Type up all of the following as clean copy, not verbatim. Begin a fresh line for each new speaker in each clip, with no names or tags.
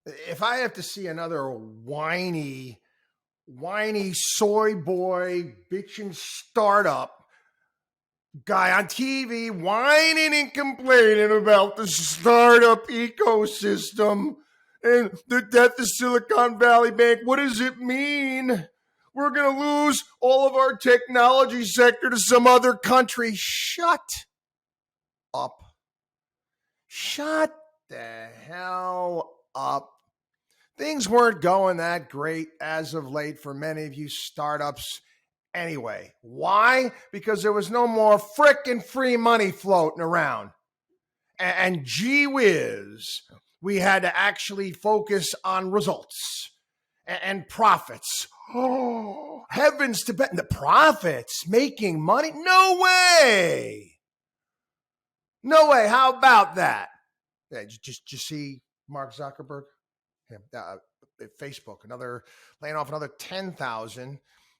If I have to see another whiny soy boy bitchin' startup guy on TV whining and complaining about the startup ecosystem and the death of Silicon Valley Bank, what does it mean? We're going to lose all of our technology sector to some other country. Shut up. Shut the hell up. Things weren't going that great as of late for many of you startups anyway. Why? Because there was no more frickin' free money floating around. And gee whiz, we had to actually focus on results and profits. Oh, heavens to bet. The profits, making money? No way. No way. How about that? Yeah, just see Mark Zuckerberg, Facebook, laying off another 10,000,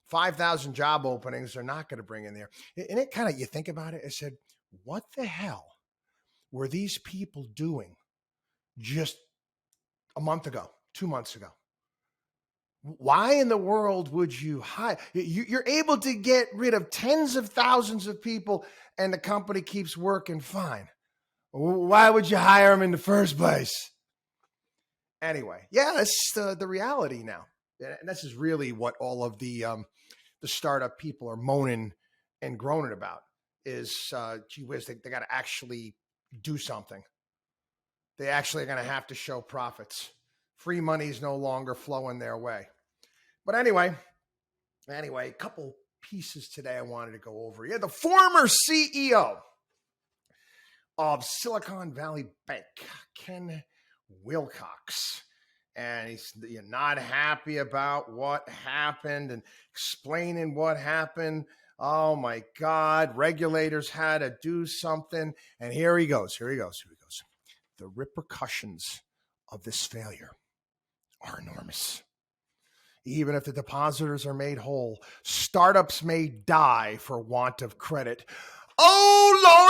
5,000 job openings they're not going to bring in there. And it kind of, you think about it, I said, what the hell were these people doing just a month ago, 2 months ago? Why in the world would you hire? You're able to get rid of tens of thousands of people and the company keeps working fine. Why would you hire them in the first place? Anyway, yeah, that's the reality now. And this is really what all of the startup people are moaning and groaning about is, gee whiz, they got to actually do something. They actually are going to have to show profits. Free money is no longer flowing their way. But anyway, a couple pieces today I wanted to go over. Yeah, the former CEO of Silicon Valley Bank, Ken Wilcox, and he's not happy about what happened and explaining what happened. Oh my God, regulators had to do something. And here he goes. The repercussions of this failure are enormous. Even if the depositors are made whole, startups may die for want of credit. Oh,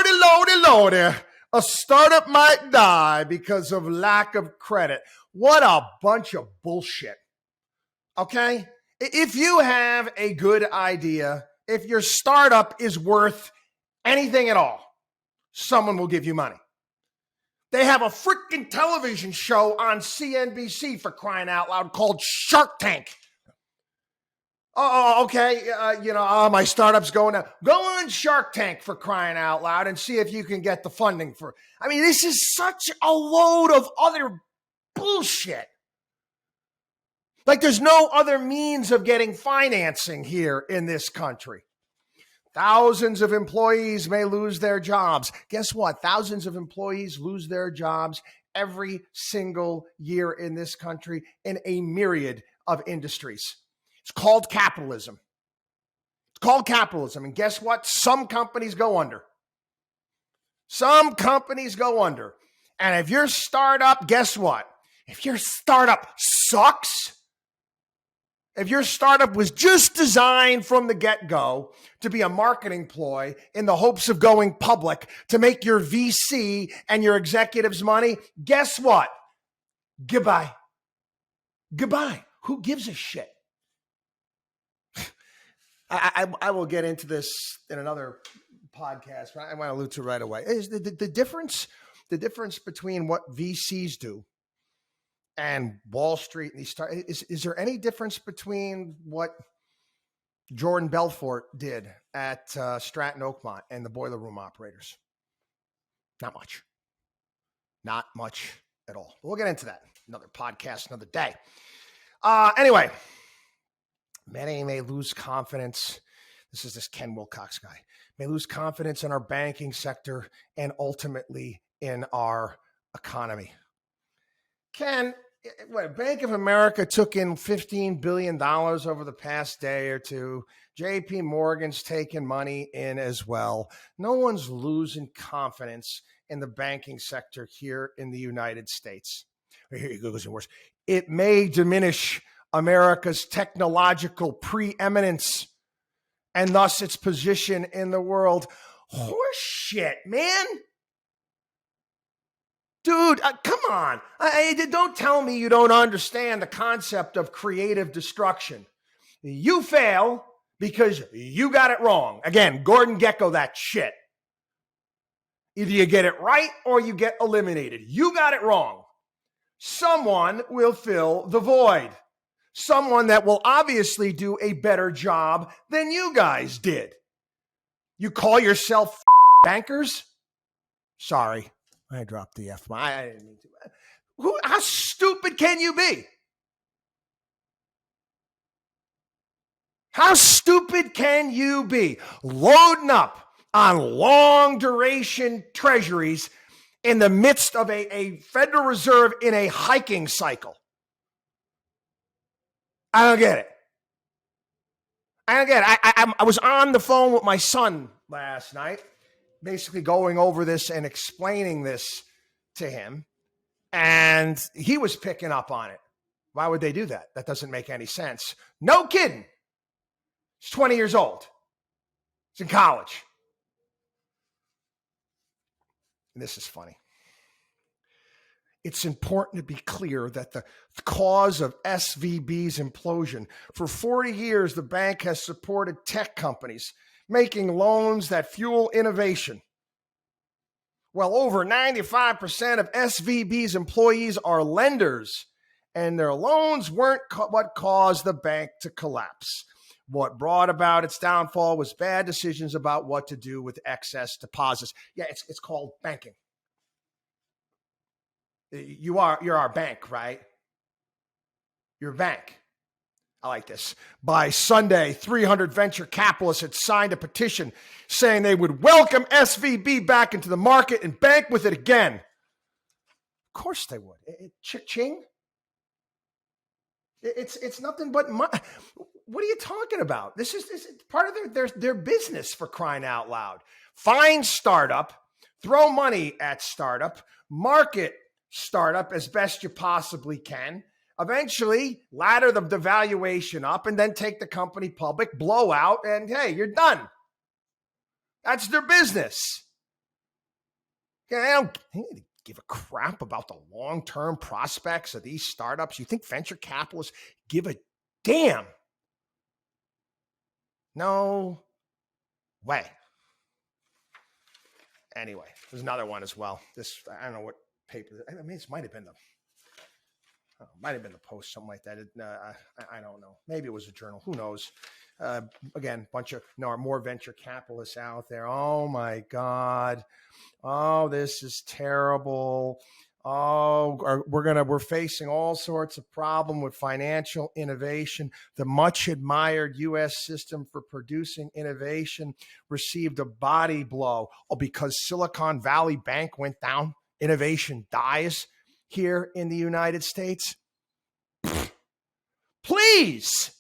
Lordy. A startup might die because of lack of credit. What a bunch of bullshit. Okay? If you have a good idea, if your startup is worth anything at all, someone will give you money. They have a freaking television show on CNBC, for crying out loud, called Shark Tank. Oh, okay. My startup's going to go on Shark Tank, for crying out loud, and see if you can get the funding for. I mean, this is such a load of other bullshit. Like there's no other means of getting financing here in this country. Thousands of employees may lose their jobs. Guess what? Thousands of employees lose their jobs every single year in this country in a myriad of industries. It's called capitalism. And guess what? Some companies go under. And if your startup, guess what? If your startup sucks, if your startup was just designed from the get-go to be a marketing ploy in the hopes of going public to make your VC and your executives money, guess what? Goodbye. Who gives a shit? I will get into this in another podcast, but I want to allude to right away. Is the difference between what VCs do and Wall Street and these is there any difference between what Jordan Belfort did at Stratton Oakmont and the boiler room operators? Not much at all. We'll get into that another podcast, another day. Anyway. Many may lose confidence. This is this Ken Wilcox guy. May lose confidence in our banking sector and ultimately in our economy. Ken, Bank of America took in $15 billion over the past day or two. JP Morgan's taken money in as well. No one's losing confidence in the banking sector here in the United States. Here it goes worse. It may diminish America's technological preeminence and thus its position in the world. Horse shit, man. Dude, come on. Don't tell me you don't understand the concept of creative destruction. You fail because you got it wrong. Again, Gordon Gekko, that shit. Either you get it right or you get eliminated. You got it wrong. Someone will fill the void. Someone that will obviously do a better job than you guys did. You call yourself bankers? Sorry. I dropped the F. I didn't mean to. How stupid can you be? How stupid can you be? Loading up on long duration treasuries in the midst of a Federal Reserve in a hiking cycle. I don't get it. I was on the phone with my son last night, basically going over this and explaining this to him, and he was picking up on it. Why would they do that? That doesn't make any sense. No kidding. He's 20 years old. He's in college. And this is funny. It's important to be clear that the cause of SVB's implosion, for 40 years, the bank has supported tech companies making loans that fuel innovation. Well, over 95% of SVB's employees are lenders, and their loans weren't what caused the bank to collapse. What brought about its downfall was bad decisions about what to do with excess deposits. Yeah, it's called banking. You're our bank, right? You're a bank. I like this. By Sunday, 300 venture capitalists had signed a petition saying they would welcome SVB back into the market and bank with it again. Of course they would. Ching. It's nothing but money. What are you talking about? This is part of their business, for crying out loud. Find startup, throw money at startup, market startup as best you possibly can. Eventually, ladder the valuation up and then take the company public, blow out, and hey, you're done. That's their business. They don't give a crap about the long-term prospects of these startups. You think venture capitalists give a damn? No way. Anyway, there's another one as well. This, I don't know what paper. I mean, this might have been the Post, something like that. I don't know. Maybe it was a journal. Who knows? Again, bunch of more venture capitalists out there. Oh my God. Oh, this is terrible. Oh, we're facing all sorts of problem with financial innovation. The much admired U.S. system for producing innovation received a body blow. Oh, because Silicon Valley Bank went down, innovation dies here in the United States. Please.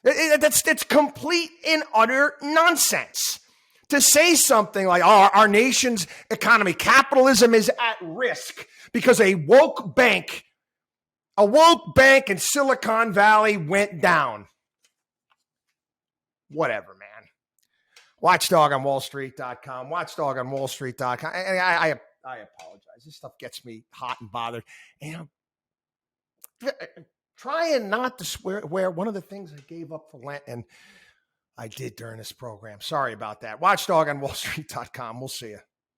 That's complete and utter nonsense. To say something like, oh, our nation's economy, capitalism is at risk because a woke bank in Silicon Valley went down. Whatever, man. WatchDog on WallStreet.com. WatchDog on WallStreet.com. I apologize. This stuff gets me hot and bothered. And trying not to swear, one of the things I gave up for Lent, and I did during this program. Sorry about that. WatchDog on WallStreet.com. We'll see you.